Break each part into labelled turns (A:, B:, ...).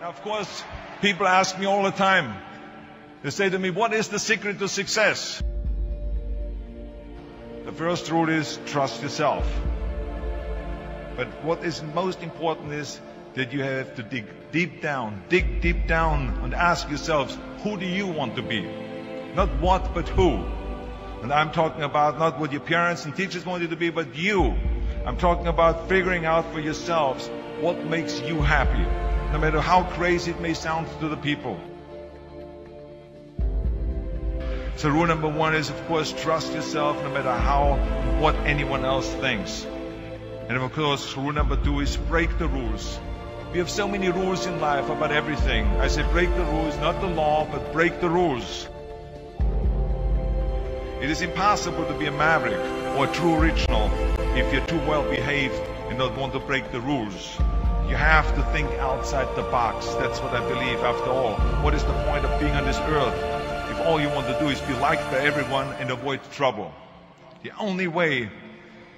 A: Now, of course, people ask me all the time. They say to me, what is the secret to success? The first rule is trust yourself. But what is most important is that you have to dig deep down and ask yourselves, who do you want to be? Not what, but who. And I'm talking about not what your parents and teachers want you to be, but you. I'm talking about figuring out for yourselves what makes you happy, no matter how crazy it may sound to the people. So rule number one is, of course, trust yourself no matter what anyone else thinks. And of course, rule number two is break the rules. We have so many rules in life about everything. I say break the rules, not the law, but break the rules. It is impossible to be a maverick or a true original if you're too well behaved and don't want to break the rules. You have to think outside the box. That's what I believe. After all, what is the point of being on this earth if all you want to do is be liked by everyone and avoid trouble? The only way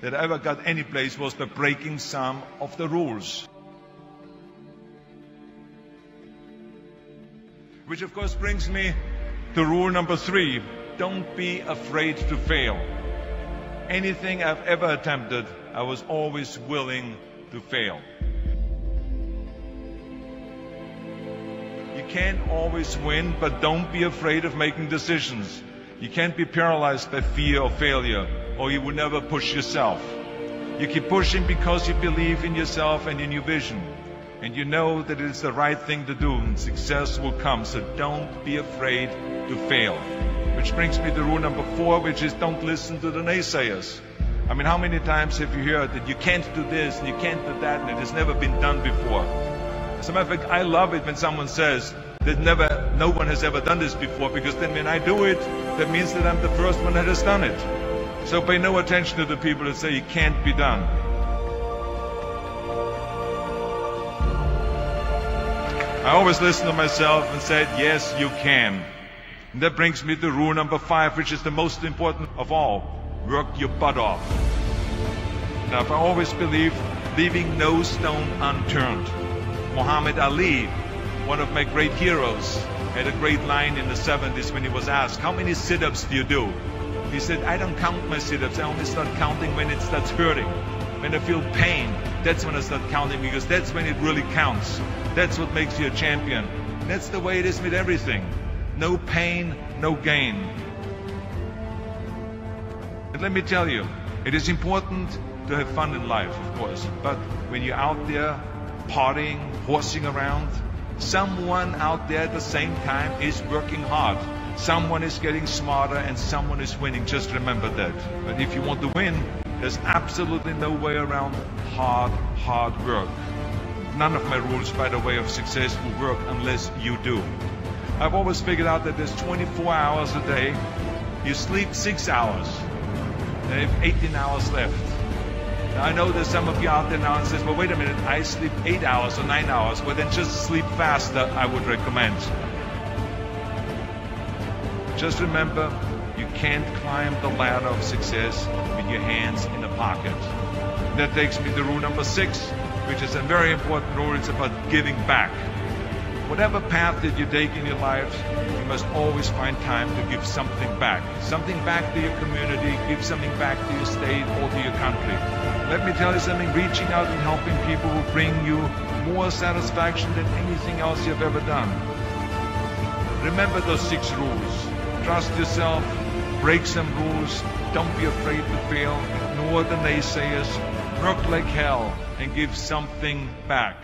A: that I ever got any place was by breaking some of the rules. Which of course brings me to rule number three. Don't be afraid to fail. Anything I've ever attempted, I was always willing to fail. You can't always win, but don't be afraid of making decisions. You can't be paralyzed by fear of failure, or you will never push yourself. You keep pushing because you believe in yourself and in your vision. And you know that it is the right thing to do, and success will come. So don't be afraid to fail. Which brings me to rule number four, which is don't listen to the naysayers. I mean, how many times have you heard that you can't do this and you can't do that and it has never been done before? As a matter of fact, I love it when someone says that no one has ever done this before, because then when I do it, that means that I'm the first one that has done it. So pay no attention to the people that say it can't be done. I always listen to myself and said, yes, you can. And that brings me to rule number five, which is the most important of all. Work your butt off. Now, I always believe leaving no stone unturned. Muhammad Ali, one of my great heroes, had a great line in the 70s when he was asked, how many sit-ups do you do? He said, I don't count my sit-ups. I only start counting when it starts hurting. When I feel pain, that's when I start counting, because that's when it really counts. That's what makes you a champion. That's the way it is with everything. No pain, no gain. And let me tell you, it is important to have fun in life, of course. But when you're out there partying, horsing around, someone out there at the same time is working hard. Someone is getting smarter and someone is winning. Just remember that. But if you want to win, there's absolutely no way around hard work. None of my rules, by the way, of success will work unless you do. I've always figured out that there's 24 hours a day. You sleep 6 hours. And you have 18 hours left. Now, I know there's some of you out there now and says, well, wait a minute, I sleep 8 hours or 9 hours. Well, then just sleep faster, I would recommend. Just remember, you can't climb the ladder of success with your hands in a pocket. And that takes me to rule number 6, which is a very important rule. It's about giving back. Whatever path that you take in your life, you must always find time to give something back. Something back to your community, give something back to your state or to your country. Let me tell you something, reaching out and helping people will bring you more satisfaction than anything else you've ever done. Remember those 6 rules. Trust yourself, break some rules, don't be afraid to fail, ignore the naysayers, work like hell, and give something back.